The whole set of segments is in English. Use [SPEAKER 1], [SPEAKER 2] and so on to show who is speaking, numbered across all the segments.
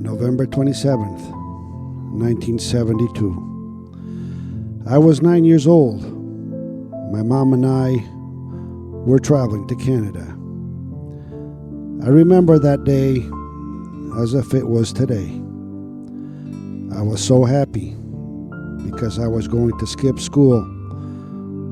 [SPEAKER 1] November 27th, 1972. I was 9 years old. My mom and I were traveling to Canada. I remember that day as if it was today. I was so happy because I was going to skip school,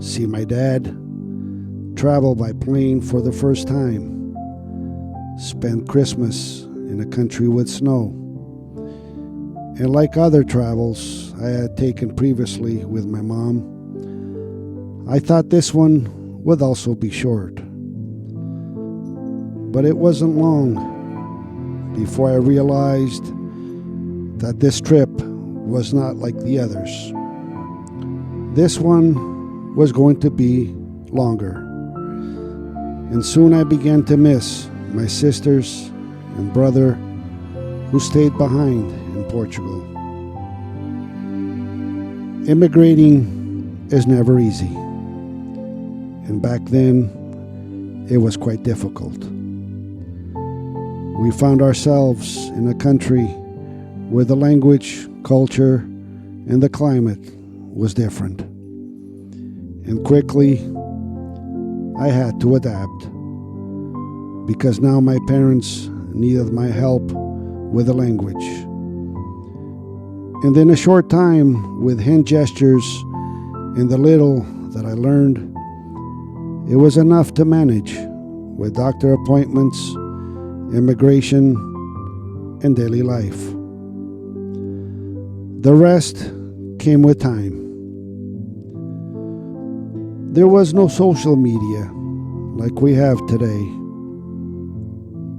[SPEAKER 1] see my dad, travel by plane for the first time, spend Christmas in a country with snow. And like other travels I had taken previously with my mom, I thought this one would also be short. But it wasn't long before I realized that this trip was not like the others. This one was going to be longer. And soon I began to miss my sisters and brother who stayed behind in Portugal. Immigrating is never easy. And back then, it was quite difficult. We found ourselves in a country where the language, culture, and the climate was different. And quickly, I had to adapt because now my parents needed my help with the language. And in a short time, with hand gestures and the little that I learned, it was enough to manage with doctor appointments, immigration, and daily life. The rest came with time. There was no social media like we have today.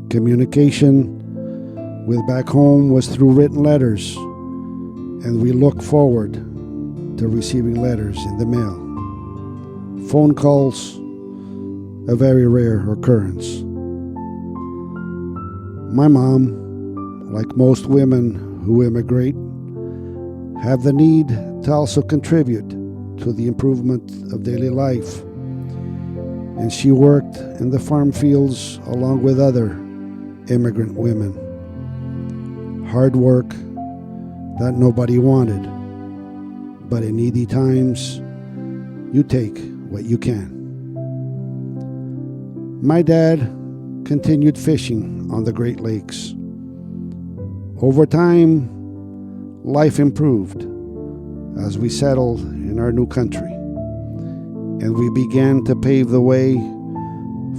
[SPEAKER 1] Communication with back home was through written letters, and we looked forward to receiving letters in the mail. Phone calls, a very rare occurrence. My mom, like most women who immigrate, have the need to also contribute to the improvement of daily life. And she worked in the farm fields along with other immigrant women. Hard work that nobody wanted, but in needy times, you take what you can. My dad continued fishing on the Great Lakes. Over time, life improved as we settled in our new country, and we began to pave the way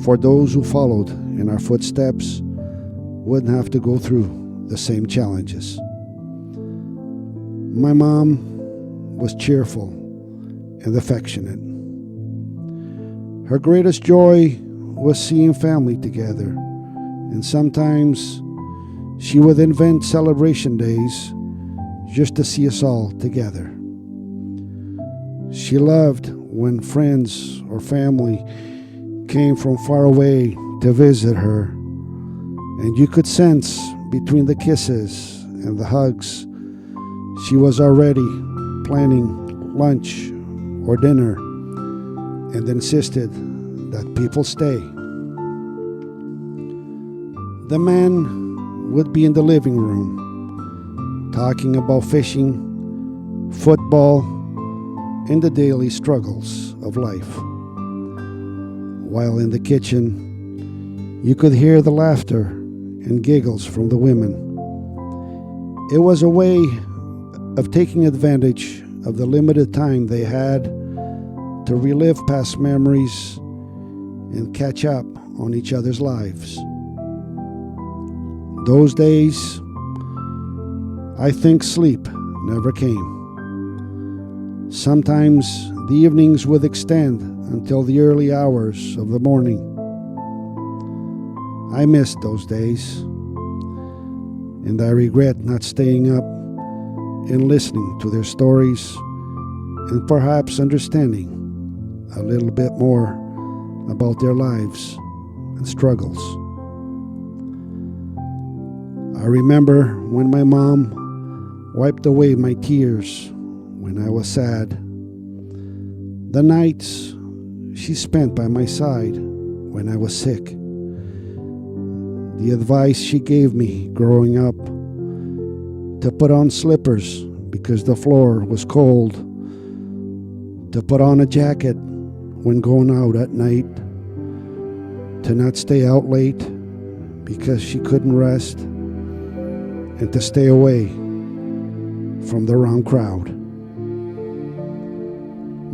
[SPEAKER 1] for those who followed in our footsteps wouldn't have to go through the same challenges. My mom was cheerful and affectionate. Her greatest joy was seeing family together, and sometimes she would invent celebration days just to see us all together. She loved when friends or family came from far away to visit her, and you could sense between the kisses and the hugs she was already planning lunch or dinner, and insisted that people stay. The men would be in the living room talking about fishing, football, and the daily struggles of life. While in the kitchen, you could hear the laughter and giggles from the women. It was a way of taking advantage of the limited time they had to relive past memories and catch up on each other's lives. Those days, I think sleep never came. Sometimes the evenings would extend until the early hours of the morning. I missed those days, and I regret not staying up and listening to their stories and perhaps understanding a little bit more about their lives and struggles. I remember when my mom wiped away my tears when I was sad. The nights she spent by my side when I was sick. The advice she gave me growing up to put on slippers because the floor was cold, to put on a jacket when going out at night, to not stay out late because she couldn't rest, and to stay away from the wrong crowd.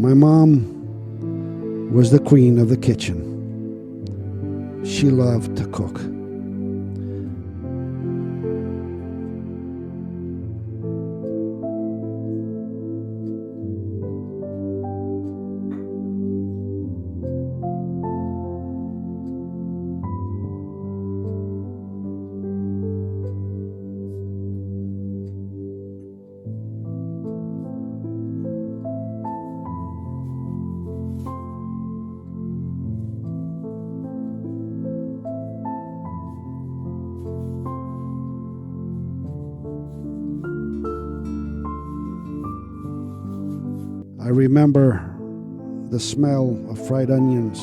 [SPEAKER 1] My mom was the queen of the kitchen. She loved to cook. I remember the smell of fried onions,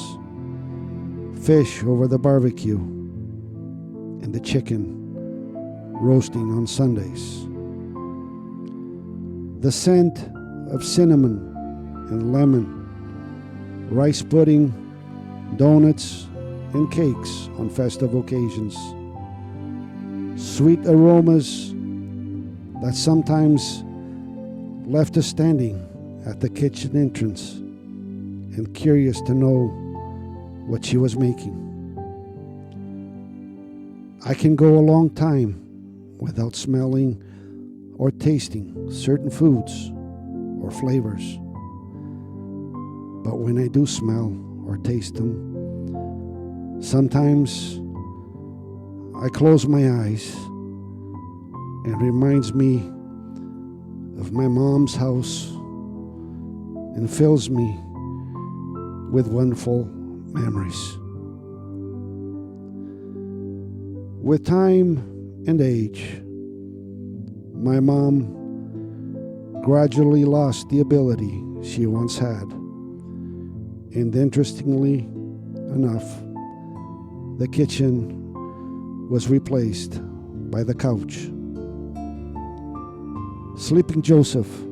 [SPEAKER 1] fish over the barbecue, and the chicken roasting on Sundays. The scent of cinnamon and lemon, rice pudding, donuts, and cakes on festive occasions. Sweet aromas that sometimes left us standing at the kitchen entrance and curious to know what she was making. I can go a long time without smelling or tasting certain foods or flavors. But when I do smell or taste them, sometimes I close my eyes and it reminds me of my mom's house and fills me with wonderful memories. With time and age, my mom gradually lost the ability she once had. And interestingly enough, the kitchen was replaced by the couch. Sleeping Joseph.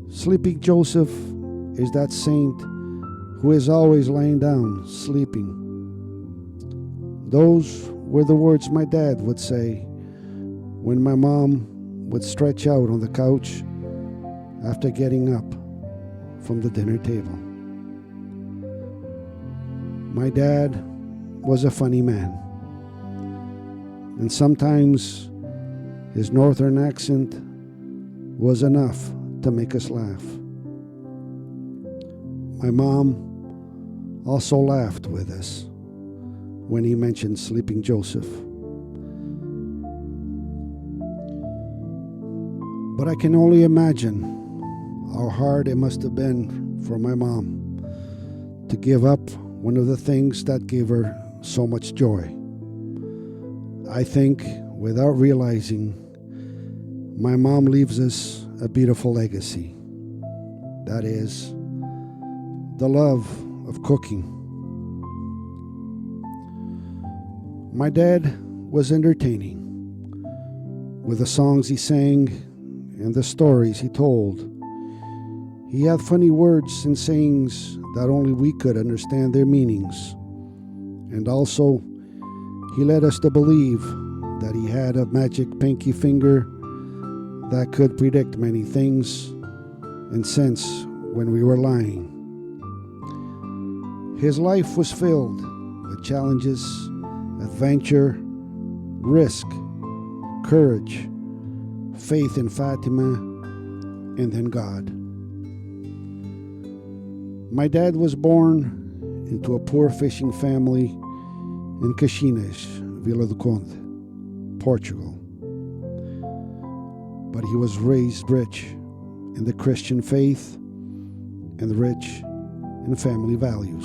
[SPEAKER 1] Sleeping Joseph is that saint who is always lying down, sleeping. Those were the words my dad would say when my mom would stretch out on the couch after getting up from the dinner table. My dad was a funny man, and sometimes his northern accent was enough to make us laugh. My mom also laughed with us when he mentioned Sleeping Joseph. But I can only imagine how hard it must have been for my mom to give up one of the things that gave her so much joy. I think, without realizing, my mom leaves us a beautiful legacy. That is, the love of cooking. My dad was entertaining with the songs he sang and the stories he told. He had funny words and sayings that only we could understand their meanings. And also, he led us to believe that he had a magic pinky finger that could predict many things and sense when we were lying. His life was filled with challenges, adventure, risk, courage, faith in Fatima, and in God. My dad was born into a poor fishing family in Caxinas, Vila do Conde, Portugal. But he was raised rich in the Christian faith and rich in family values.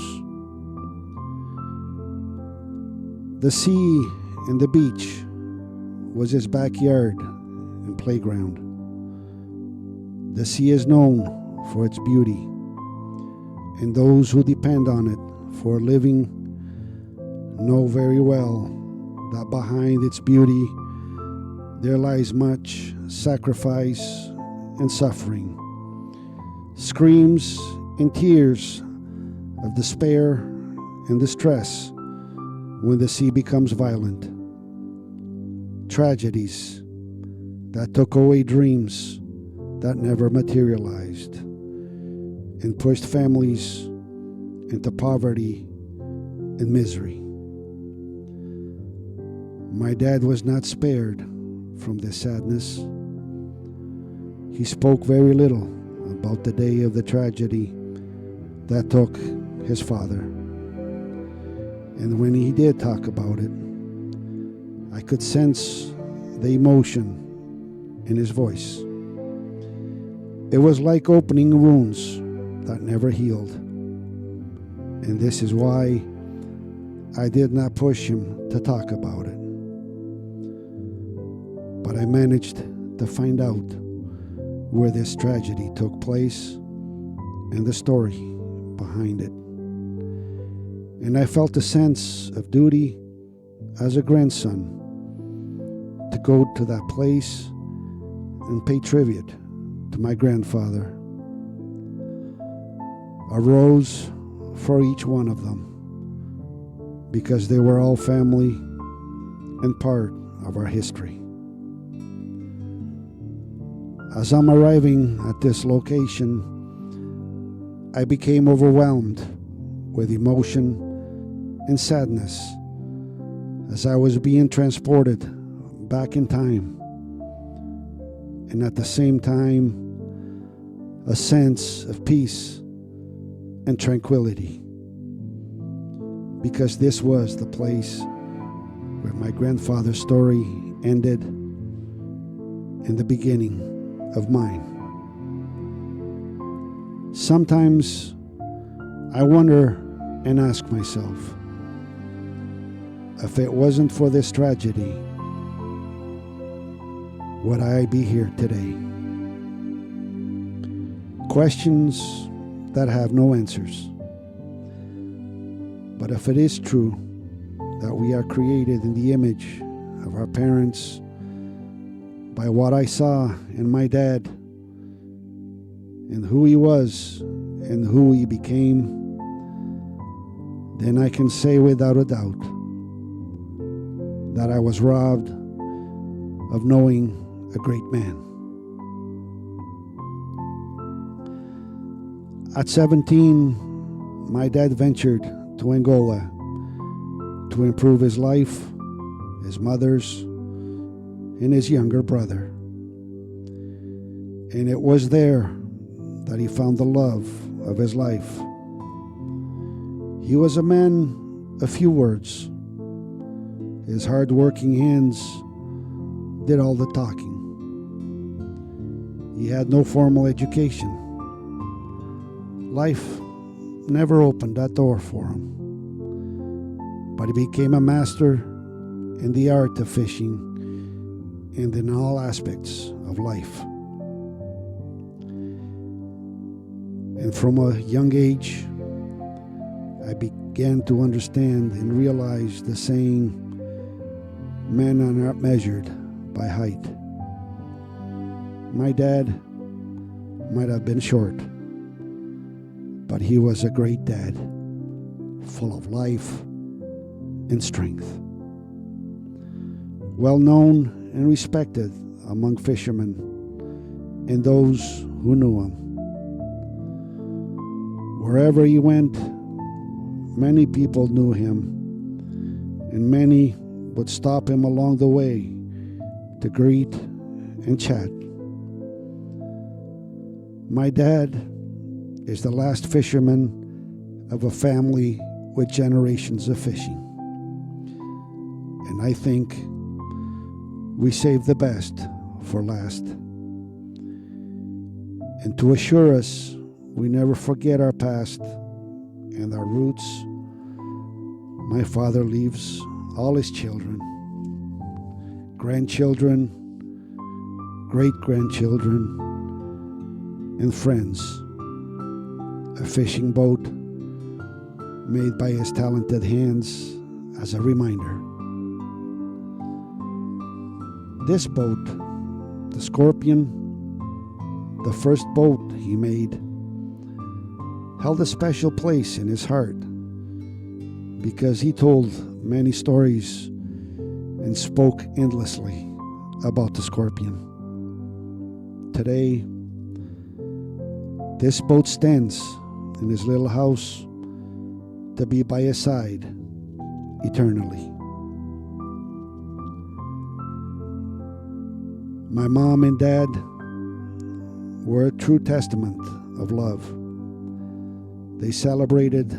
[SPEAKER 1] The sea and the beach was his backyard and playground. The sea is known for its beauty, and those who depend on it for a living know very well that behind its beauty there lies much sacrifice and suffering, screams and tears of despair and distress when the sea becomes violent, tragedies that took away dreams that never materialized and pushed families into poverty and misery. My dad was not spared from this sadness. He spoke very little about the day of the tragedy that took his father. And when he did talk about it, I could sense the emotion in his voice. It was like opening wounds that never healed. And this is why I did not push him to talk about it. But I managed to find out where this tragedy took place and the story behind it. And I felt a sense of duty as a grandson to go to that place and pay tribute to my grandfather. A rose for each one of them, because they were all family and part of our history. As I'm arriving at this location, I became overwhelmed with emotion and sadness as I was being transported back in time, and at the same time, a sense of peace and tranquility, because this was the place where my grandfather's story ended and the beginning of mine. Sometimes I wonder and ask myself, if it wasn't for this tragedy, would I be here today? Questions that have no answers. But if it is true that we are created in the image of our parents, by what I saw in my dad and who he was and who he became, then I can say without a doubt that I was robbed of knowing a great man. At 17, my dad ventured to Angola to improve his life, his mother's, and his younger brother. And it was there that he found the love of his life. He was a man of few words. His hard-working hands did all the talking. He had no formal education. Life never opened that door for him. But he became a master in the art of fishing and in all aspects of life. And from a young age, I began to understand and realize the saying, men are not measured by height. My dad might have been short, but he was a great dad, full of life and strength. Well known and respected among fishermen and those who knew him. Wherever he went, many people knew him, and many would stop him along the way to greet and chat. My dad is the last fisherman of a family with generations of fishing. And I think we save the best for last. And to assure us we never forget our past and our roots, my father leaves all his children, grandchildren, great-grandchildren, and friends a fishing boat made by his talented hands as a reminder. This boat, the Scorpion, the first boat he made, held a special place in his heart because he told many stories and spoke endlessly about the Scorpion. Today, this boat stands in his little house to be by his side eternally. My mom and dad were a true testament of love. They celebrated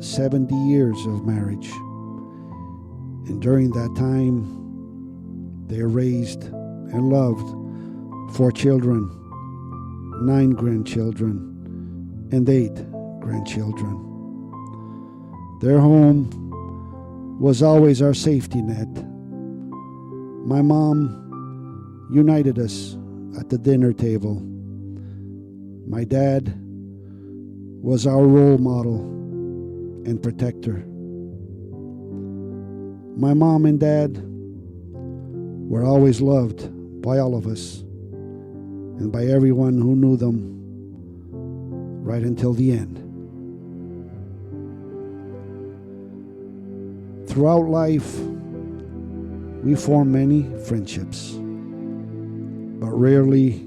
[SPEAKER 1] 70 years of marriage, and during that time, they raised and loved 4 children, 9 grandchildren, and 8 grandchildren. Their home was always our safety net. My mom united us at the dinner table. My dad was our role model and protector. My mom and dad were always loved by all of us and by everyone who knew them right until the end. Throughout life, we form many friendships, but rarely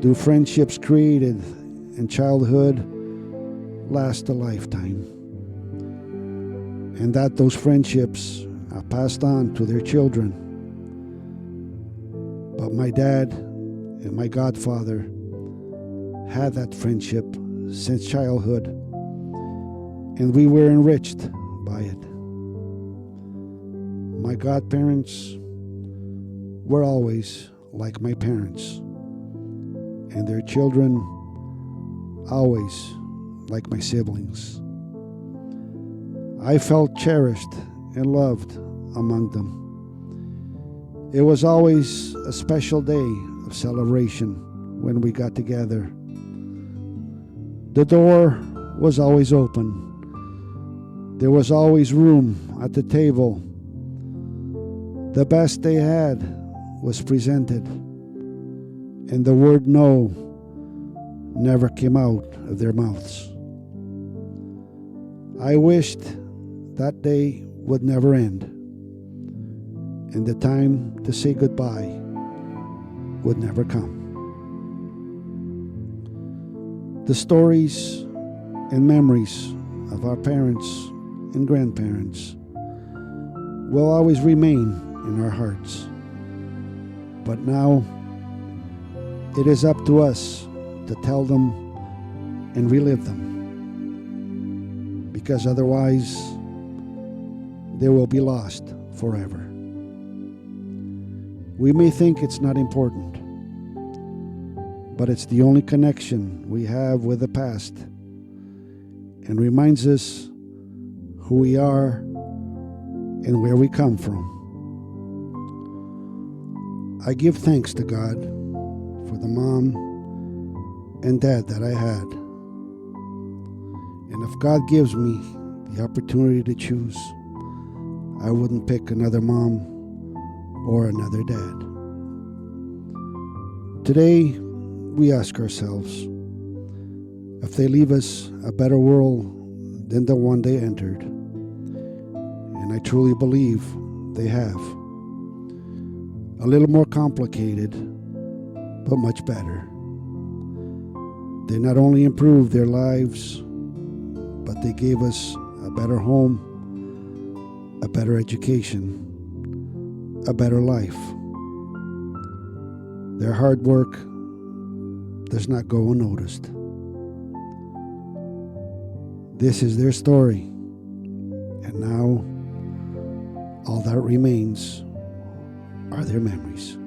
[SPEAKER 1] do friendships created in childhood last a lifetime, and that those friendships are passed on to their children. But my dad and my godfather had that friendship since childhood, and we were enriched by it. My godparents were always like my parents, and their children always like my siblings. I felt cherished and loved among them. It was always a special day of celebration when we got together. The door was always open. There was always room at the table. The best they had was presented, and the word no never came out of their mouths. I wished that day would never end, and the time to say goodbye would never come. The stories and memories of our parents and grandparents will always remain in our hearts. But now, it is up to us to tell them and relive them, because otherwise they will be lost forever. We may think it's not important, but it's the only connection we have with the past and reminds us who we are and where we come from. I give thanks to God for the mom and dad that I had. And if God gives me the opportunity to choose, I wouldn't pick another mom or another dad. Today, we ask ourselves if they leave us a better world than the one they entered. And I truly believe they have. A little more complicated, but much better. They not only improved their lives, but they gave us a better home, a better education, a better life. Their hard work does not go unnoticed. This is their story, and now all that remains are their memories.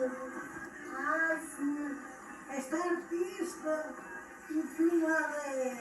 [SPEAKER 2] Ah, sí. Está artista. Y fuma de...